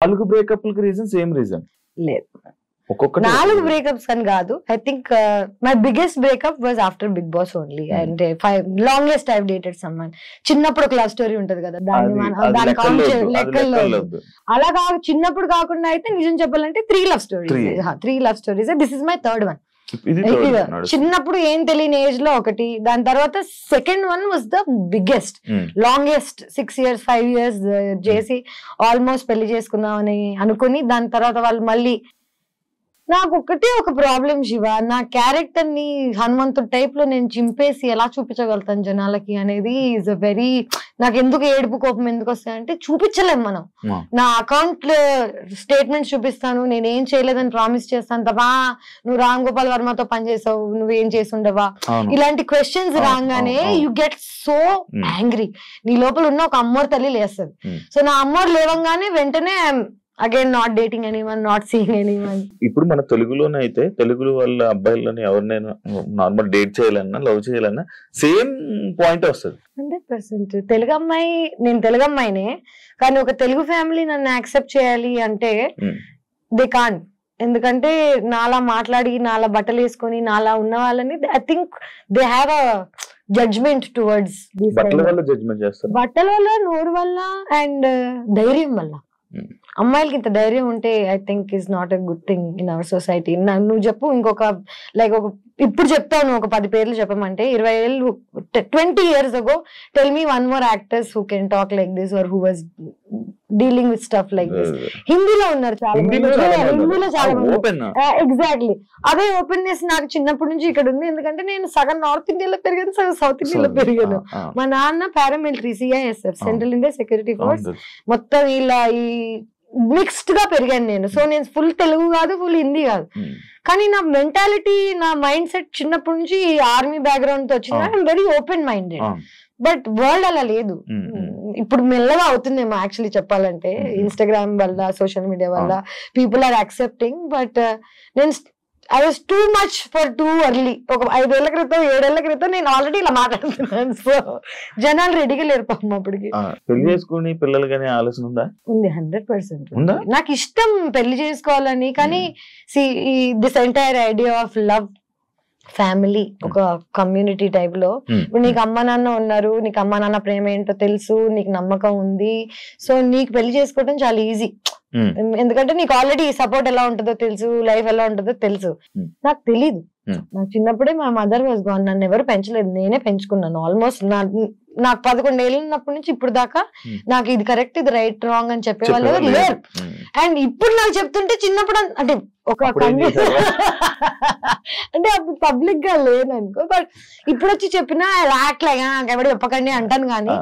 4 బ్రేకప్లకి reason same reason లేదు, 4 breakups అని కాదు. I think my biggest breakup was after Bigg Boss only. And longest I dated someone. చిన్నప్పుడు ఒక love story ఉంటది కదా, దాని లెక్కల్లో అలా కాదు. చిన్నప్పుడు కాకుండా అయితే నిజం చెప్పాలంటే 3 love stories. This is my third one. చిన్నప్పుడు ఏం తెలియని ఏజ్ లో ఒకటి, దాని తర్వాత second one was the biggest, longest 6 years 5 years చేసి ఆల్మోస్ట్ పెళ్లి చేసుకుందామని అనుకుని, దాని తర్వాత వాళ్ళు మళ్ళీ. నాకు ఒకటే ఒక ప్రాబ్లం శివ, నా క్యారెక్టర్ ని హనుమంతుడు టైప్ లో నేను చింపేసి ఎలా చూపించగలుగుతాను జనాలకి అనేది ఈజ్ అ వెరీ. నాకు ఎందుకు ఏడుపు కోపం ఎందుకు వస్తాయంటే చూపించలేం మనం. నా అకౌంట్ స్టేట్మెంట్స్ చూపిస్తాను, నేను ఏం చేయలేదని ప్రామిస్ చేస్తాను తప్ప నువ్వు రామ్ గోపాల్ వర్మతో పనిచేసావు, నువ్వేం చేసి ఉండవా, ఇలాంటి క్వశ్చన్స్ రాగానే యు గెట్ సో యాంగ్రీ. నీ లోపల ఉన్న ఒక అమ్మోరు తల్లి లేస్తుంది. సో నా అమ్మోరు లేవంగానే వెంటనే again not dating anyone, not seeing anyone. ఇప్పుడు మన తెలుగులోనే అయితే తెలుగు వాళ్ళ అబ్బాయిలని ఎవరినైనా నార్మల్ డేట్ చేయాలన్నా లవ్ చేయాలన్నా సేమ్ పాయింట్ వస్తుంది 100%. తెలుగు అమ్మాయి, నేను తెలుగు అమ్మాయినే కానీ ఒక తెలుగు ఫ్యామిలీ నన్ను యాక్సెప్ట్ చేయాలి అంటే దే కాంట్. ఎందుకంటే నాలా మాట్లాడి, నాలా బట్టలు వేసుకొని, నాలా ఉన్న వాళ్ళని I think they have a judgement towards. బట్టల వల్ల జడ్జ్మెంట్ చేస్తారు, బట్టల వల్ల, నోరు వల్ల అండ్ ధైర్యం వల్ల. అమ్మాయిలకి ఇంత ధైర్యం ఉంటే I think is not a good thing in our society. నువ్వు చెప్పు ఇంకొక లైక్ ఒక ఇప్పుడు చెప్తాను ఒక 10 పేర్లు చెప్పమంటే 20 ఏళ్ళు 20 years ago tell me one more actors who can talk like this or who was dealing with stuff like this. హిందీలో ఉన్నారు చాలా మంది, హిందీలో చాలా మంది. ఎగ్జాక్ట్లీ అదే ఓపెన్నెస్ నాకు చిన్నప్పటి నుంచి ఇక్కడ ఉంది. ఎందుకంటే నేను సగం నార్త్ ఇండియాలో పెరిగాను, సగం సౌత్ ఇండియాలో పెరిగాను. మా నాన్న paramilitary CISF central India security force, మొత్తం ఇలా ఈ మిక్స్డ్ గా పెరిగాను నేను. సో నేను ఫుల్ తెలుగు కాదు, ఫుల్ హిందీ కాదు, కానీ నా మెంటాలిటీ, నా మైండ్ సెట్ చిన్నప్పటి నుంచి ఆర్మీ బ్యాక్గ్రౌండ్ తో వచ్చింది. I'm very open minded. But world అలా లేదు. ఇప్పుడు మెల్లగా అవుతుందేమో యాక్చువల్లీ చెప్పాలంటే, ఇన్స్టాగ్రామ్ వల్ల, సోషల్ మీడియా వల్ల పీపుల్ ఆర్ యాక్సెప్టింగ్. బట్ నేను I was too much for too early. ఒక 5 ఏళ్ల క్రితం 7 ఏళ్ల క్రితం నేను ఆల్రెడీ ఇలా మాట్లాడుతున్నాను. సో జనాలు రెడీగా లేరు పాపం అప్పటికి. పెళ్లి చేసుకుని పిల్లలు కానీ ఆలోచన ఉందా? ఉంది, 100%. నాకు ఇష్టం పెళ్లి చేసుకోవాలని. కానీ this entire idea of love, family, ఒక కమ్యూనిటీ టైప్ లో, ఇప్పుడు నీకు అమ్మ నాన్న ఉన్నారు, నీకు అమ్మ నాన్న ప్రేమ ఏంటో తెలుసు, నీకు నమ్మకం ఉంది, సో నీకు పెళ్లి చేసుకోవడం చాలా ఈజీ. ఎందుకంటే నీకు ఆల్రెడీ సపోర్ట్ ఎలా ఉంటుందో తెలుసు, లైఫ్ ఎలా ఉంటుందో తెలుసు. నాకు తెలీదు. నాకు చిన్నప్పుడే మా మదర్ వాజ్ గాన్. నన్ను ఎవరు పెంచలేదు, నేనే పెంచుకున్నాను. ఆల్మోస్ట్ నాకు 11 ఏళ్ళు ఉన్నప్పటి నుంచి ఇప్పుడు దాకా నాకు ఇది కరెక్ట్, ఇది రైట్, రాంగ్ అని చెప్పేవాళ్ళు ఎవరు లేరు. అండ్ ఇప్పుడు నాకు చెప్తుంటే చిన్నప్పుడు అంటే ఒక అంటే అప్పుడు పబ్లిక్ గా లేను అనుకో, బట్ ఇప్పుడు వచ్చి చెప్పినా రాట్లేగా ఎవరు చెప్పకండి అంటాను. కానీ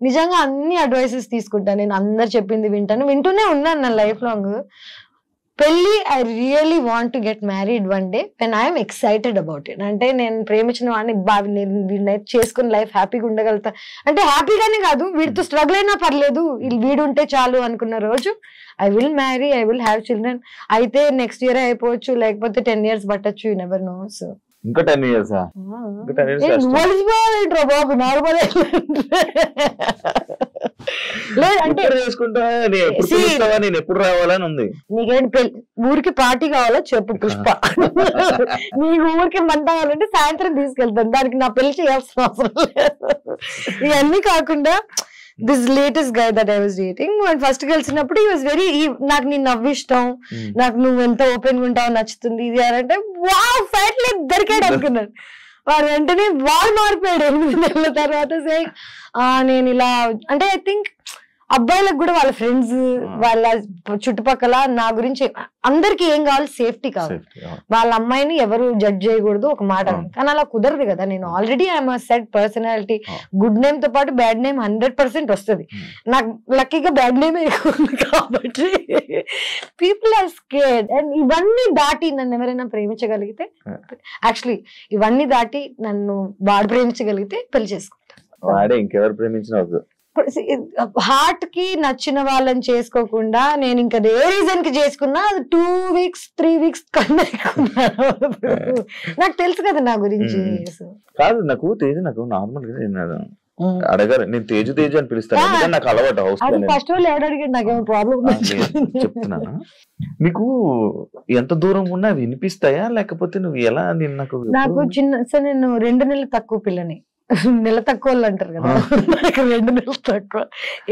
నిజంగా అన్ని అడ్వైసెస్ తీసుకుంటాను నేను, అందరు చెప్పింది వింటూనే ఉన్నాను నా లైఫ్ లాంగ్. పెళ్లి, I really want to get married one day when I'm excited about it. అంటే నేను ప్రేమించిన వాడిని వీడిని చేసుకుని లైఫ్ హ్యాపీగా ఉండగలుగుతా అంటే, హ్యాపీగానే కాదు, వీడితో స్ట్రగుల్ అయినా పర్లేదు, వీడు ఉంటే చాలు అనుకున్న రోజు I will marry, I will have children. అయితే నెక్స్ట్ ఇయర్ అయిపోవచ్చు, లేకపోతే 10 years పట్టచ్చు, యు నెవర్ నో. సో ఇంకా 10 years బాబు నార్మల్ లేదంటే ఎప్పుడు రావాలని ఉంది. నీకేంటి ఊరికి పార్టీ కావాలో చెప్పు పుష్ప, నీకు ఊరికి మంట కావాలంటే సాయంత్రం తీసుకెళ్తాను, దానికి నా పెళ్లి చేయాల్సిన అవసరం లేదు. ఇవన్నీ కాకుండా this latest guy that I was dating, first కలిసినప్పుడు ఈ వాజ్ వెరీ, నాకు నీ నవ్వు ఇష్టం, నాకు నువ్వు ఎంత ఓపెన్ గా ఉంటావు నచ్చుతుంది, ఇది అంటే వావ్ ఫైట్ లేదు దొరికాడు అనుకున్నాడు. వాడు వెంటనే వాళ్ళు మారిపోయాడు 8 నెలల తర్వాత. నేను ఇలా అంటే ఐ థింక్ అబ్బాయిలకు కూడా వాళ్ళ ఫ్రెండ్స్, వాళ్ళ చుట్టుపక్కల నా గురించి అందరికి ఏం కావాలి, సేఫ్టీ కావాలి. వాళ్ళ అమ్మాయిని ఎవరు జడ్జ్ చేయకూడదు ఒక మాట. కానీ అలా కుదరదు కదా. నేను already I'm set personality, good name తో పాటు బ్యాడ్ నేమ్ 100% వస్తుంది. నాకు లక్కీగా బ్యాడ్ నేమ్ ఎక్కువ ఉంది కాబట్టి పీపుల్ ఆర్ స్కేర్డ్. అండ్ ఇవన్నీ దాటి నన్ను ఎవరైనా ప్రేమించగలిగితే, యాక్చువల్లీ ఇవన్నీ దాటి నన్ను వాడు ప్రేమించగలిగితే పెళ్లి చేసుకుంటాను. వాడే ఇంకెవరు ప్రేమించిన హార్ట్ కి నచ్చిన వాళ్ళని చేసుకోకుండా నేను ఇంకా ఏ రీజన్ కి చేసుకున్నా అది 2 weeks 3 weeks కన్నా నాకు తెలుసు కదా నా గురించి. కాదు, నాకు నార్మల్ గా అడగాలి. నేను తేజు తేజు అని పిలుస్తాను, ఎందుకంటే నాకు అలవాటు హౌస్ లో. ఫస్ట్ వాళ్ళు ఎవరు అడిగాడు, నాకేమో ప్రాబ్లం చెప్తున్నాను. నీకు ఎంత దూరం ఉన్నా వినిపిస్తాయా, లేకపోతే నువ్వు ఎలా? నాకు చిన్న సార్, నేను 2 నెలలు తక్కువ పిల్లని, నెల తక్కువ వాళ్ళు అంటారు కదా, నాకు 2 నెలలు తక్కువ,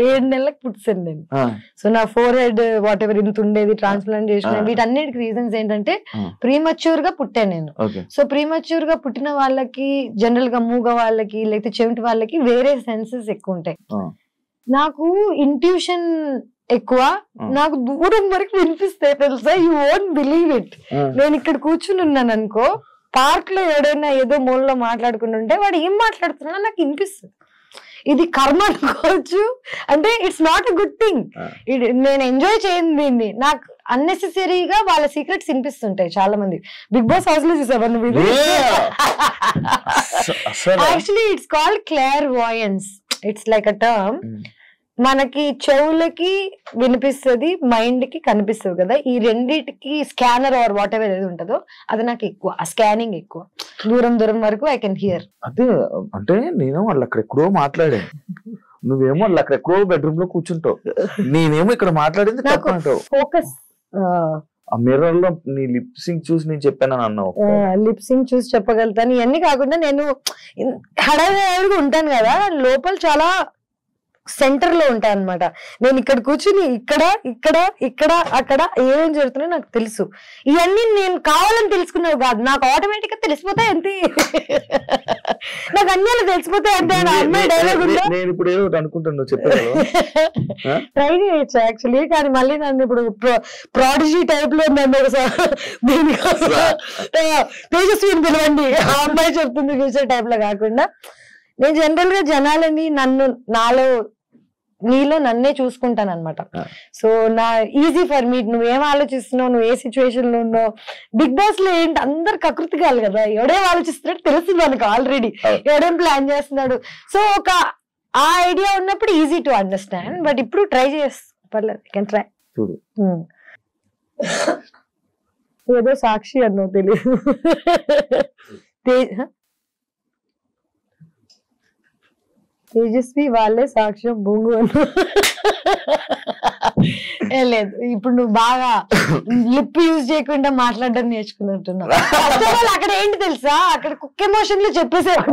7 నెలలకు పుట్టాను నేను. సో నా ఫోర్ హెడ్ వాట్ ఎవర్ ఇంత ఉండేది, ట్రాన్స్ప్లాంట్ చేసిన, వీటన్నిటికి రీజన్స్ ఏంటంటే ప్రీమచ్యూర్ గా పుట్టాను నేను. సో ప్రీమచ్యూర్ గా పుట్టిన వాళ్ళకి, జనరల్ గా మూగ వాళ్ళకి లేకపోతే చెవిటి వాళ్ళకి వేరే సెన్సెస్ ఎక్కువ ఉంటాయి. నాకు ఇంట్యూషన్ ఎక్కువ, నాకు దూరం వరకు వినిపిస్తాయి తెలుసా, యూ వోంట్ బిలీవ్ ఇట్. నేను ఇక్కడ కూర్చుని ఉన్నాను అనుకో, పార్క్ లో ఎవడైనా ఏదో మూలలో మాట్లాడుకుంటుంటే వాడు ఏం మాట్లాడుతున్నా నాకు వినిపిస్తుంది. ఇది కర్మ అనుకోవచ్చు, అంటే it's not a good thing. నేను ఎంజాయ్ చేయను దీన్ని. నాకు అన్నెసెసరీగా వాళ్ళ సీక్రెట్స్ వినిపిస్తుంటాయి చాలా మంది. బిగ్ బాస్ హౌస్ లో చూసావా నువ్వు? Actually it's called clairvoyance. It's like a term. మనకి చెవులకి వినిపిస్తుంది, మైండ్ కి కనిపిస్తుంది కదా, ఈ రెండిటికి స్కానర్ ఆర్ వాట్ ఎవర్ ఏది ఉంటుందో అది నాకు ఎక్కువ, ఆ స్కానింగ్ ఎక్కువ, దూరం దూరం వరకు ఐ కెన్ హియర్. అదే అంటే నేను వాళ్ళు అక్కడెక్కడో మాట్లాడాను, నువ్వేమో వాళ్ళు అక్కడెక్కడో బెడ్రూమ్ లో కూర్చుంటావు, నేనేమో ఇక్కడ మాట్లాడింది ఫోకస్. ఆ మిర్రర్ లో నీ లిప్ సింక్ చూసి నేను చెప్పాను అన్నావు. లిప్ సింక్ చూసి చెప్పగలుగుతాను. ఇవన్నీ కాకుండా నేను హడావిడిగా ఉంటాను కదా, లోపల చాలా సెంటర్ లో ఉంటా అనమాట. నేను ఇక్కడ కూర్చుని ఇక్కడ ఇక్కడ ఇక్కడ అక్కడ ఏమేం జరుగుతున్నాయో నాకు తెలుసు. ఇవన్నీ నేను కావాలని తెలుసుకున్నావు కాదు, నాకు ఆటోమేటిక్ గా తెలిసిపోతాయి అంతే. నాకు అన్ని తెలిసిపోతాయి అంతే. అమ్మాయి డైలాగ్ ఉందా, నేను ఇప్పుడు ఏదో అనుకుంటున్నా చెప్పాను, ట్రై చేయొచ్చు యాక్చువల్లీ. కానీ మళ్ళీ నన్ను ఇప్పుడు ప్రాడిజీ టైప్ లో నన్ను తేజస్విని పిలవండి, ఆ అమ్మాయి చెప్తుంది ఫ్యూచర్ టైప్ లో కాకుండా, నేను జనరల్ గా జనాలని నీలో నన్నే చూసుకుంటాను అనమాట. సో నా ఈజీ ఫర్ మీ, నువ్వేం ఆలోచిస్తున్నావు, నువ్వు ఏ సిచ్యువేషన్ లో ఉన్నావు. బిగ్ బాస్ లో ఏంటి అందరు కకృతిగాలి కదా, ఎవడేం ఆలోచిస్తున్నాడు తెలుస్తుంది మనకు ఆల్రెడీ, ఎవడేం ప్లాన్ చేస్తున్నాడు. సో ఒక ఆ ఐడియా ఉన్నప్పుడు ఈజీ టు అండర్స్టాండ్. బట్ ఇప్పుడు ట్రై పర్లేదు, కెన్ ట్రై. ఏదో సాక్షి అన్నో తెలియదు, తేజస్వి వాళ్ళే సాక్ష్యం బొంగు అన్న. లేదు, ఇప్పుడు నువ్వు బాగా లిప్ యూజ్ చేయకుండా మాట్లాడడం నేర్చుకున్నట్టున్నావు. అక్కడ ఏంటి తెలుసా, అక్కడ కుక్ ఎమోషన్ లో చెప్పేసాడు.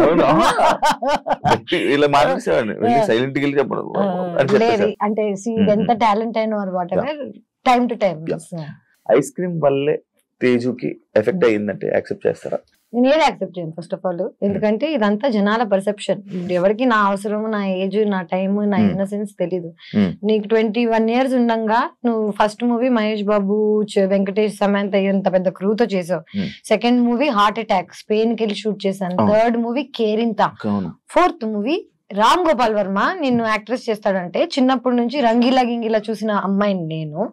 లేదు అంటే ఎంత టాలెంట్ అయినా what ever, time to time. Ice cream వల్లే తేజుకి ఎఫెక్ట్ అయ్యిందంటే యాక్సెప్ట్ చేస్తారా? నేను ఏది యాక్సెప్ట్ చేయను ఫస్ట్ ఆఫ్ ఆల్. ఎందుకంటే ఇదంతా జనాల పర్సెప్షన్. ఎవరికి నా అవసరం, నా ఏజ్, నా టైం, నా ఇన్నసెన్స్ తెలీదు. నీకు 21 years ఉండగా నువ్వు ఫస్ట్ మూవీ మహేష్ బాబు, వెంకటేష్, సమంత ఎంత పెద్ద క్రూతో చేసావు. Second movie heart attack, Spain కి వెళ్ళి షూట్ చేశాను. Third movie Kerintha. Fourth movie Ram Gopal Varma నిన్ను యాక్ట్రెస్ చేస్తాడంటే, చిన్నప్పటి నుంచి రంగీలా గింగిలా చూసిన అమ్మాయిని నేను,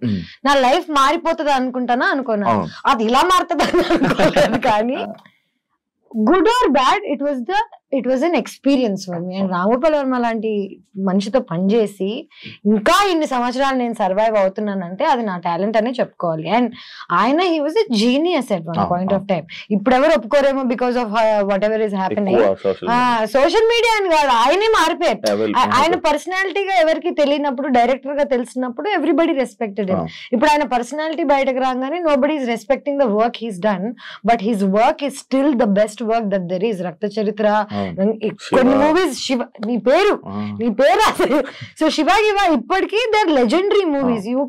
నా లైఫ్ మారిపోతుంది అనుకుంటానా అనుకున్నా. అది ఇలా మారుతుంది అనుకోలేదు. కానీ good or bad, it was an experience for me. And Ram Gopal Varma లాంటి మనిషితో పనిచేసి ఇంకా ఇన్ని సంవత్సరాలు నేను సర్వైవ్ అవుతున్నానంటే అది నా టాలెంట్ అనే చెప్పుకోవాలి. అండ్ ఆయన he was a genius at one point of time. ఇప్పుడు ఎవరు ఒప్పుకోరేమో because of whatever is happening. Social media అని కాదు, ఆయనే మారిపోయారు. ఆయన పర్సనాలిటీగా ఎవరికి తెలియనప్పుడు, డైరెక్టర్ గా తెలిసినప్పుడు ఎవ్రీబడి రెస్పెక్టెడ్ హిమ్. ఇప్పుడు ఆయన పర్సనాలిటీ బయటకు రాగానే nobody is respecting the work he's done, but his work is still the best work that there is. రక్త చరిత్ర, కొన్ని మూవీస్, శివ నీ పేరు సో శివ ఇప్పటికీ their legendary movies. You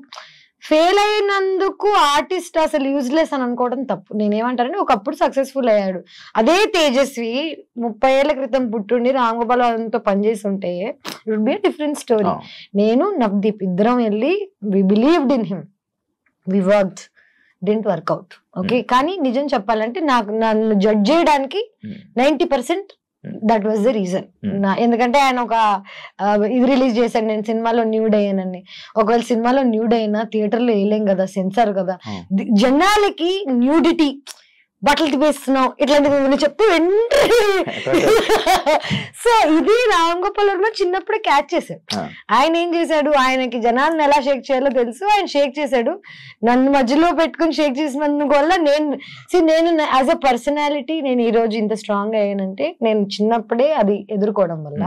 fail అయినందుకు ఆర్టిస్ట్ అసలు యూజ్లెస్ అని అనుకోవడం తప్పు. నేనేమంటానంటే ఒకప్పుడు సక్సెస్ఫుల్ అయ్యాడు. అదే తేజస్వి 30 ఏళ్ల క్రితం పుట్టుండి రామ్ గోపాల్ వర్మతో పనిచేసి ఉంటే it would be a different story. నేను నవదీప్ ఇద్దరం వెళ్ళి we believed in him, we worked, didn't work out. Okay, కానీ నిజం చెప్పాలంటే నన్ను జడ్జ్ చేయడానికి 90% దట్ వాజ్ ద రీజన్. ఎందుకంటే ఆయన ఒక ఇది రిలీజ్ చేశాను, నేను సినిమాలో న్యూడ్ అయ్యానని. ఒకవేళ సినిమాలో న్యూడ్ అయినా థియేటర్ లో వేయలేం కదా, సెన్సార్ కదా. జనాలకి న్యూడిటీ బట్టలు తిప్పేస్తున్నావు ఇట్లాంటివి నువ్వు చెప్తే వెంటనే సో ఇది రామ్ గోపాల్ వర్మ చిన్నప్పుడే క్యాచ్ చేశాడు. ఆయన ఏం చేశాడు, ఆయనకి జనాన్ని ఎలా షేక్ చేయాలో తెలుసు, ఆయన షేక్ చేశాడు. నన్ను మధ్యలో పెట్టుకుని షేక్ చేసినందుకు వల్ల నేను యాజ్ అ పర్సనాలిటీ నేను ఈ రోజు ఇంత స్ట్రాంగ్ అయ్యానంటే నేను చిన్నప్పుడే అది ఎదుర్కోవడం వల్ల.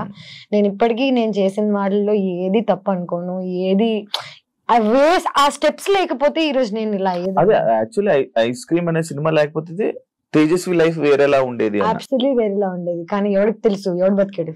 నేను ఇప్పటికీ నేను చేసిన వాళ్ళలో ఏది తప్పు అనుకోను, ఏది ఆ స్టెప్స్ లేకపోతే ఈ రోజు నేను ఇలా అయ్యేది. అదే యాక్చువల్లీ ఐస్ క్రీమ్ అనే సినిమా లేకపోతే తేజస్వి లైఫ్ వేరేలా ఉండేది. అబ్సల్యూట్లీ వేరేలా ఉండేది. కానీ ఎవరికి తెలుసు, ఎవడు బతికాడు.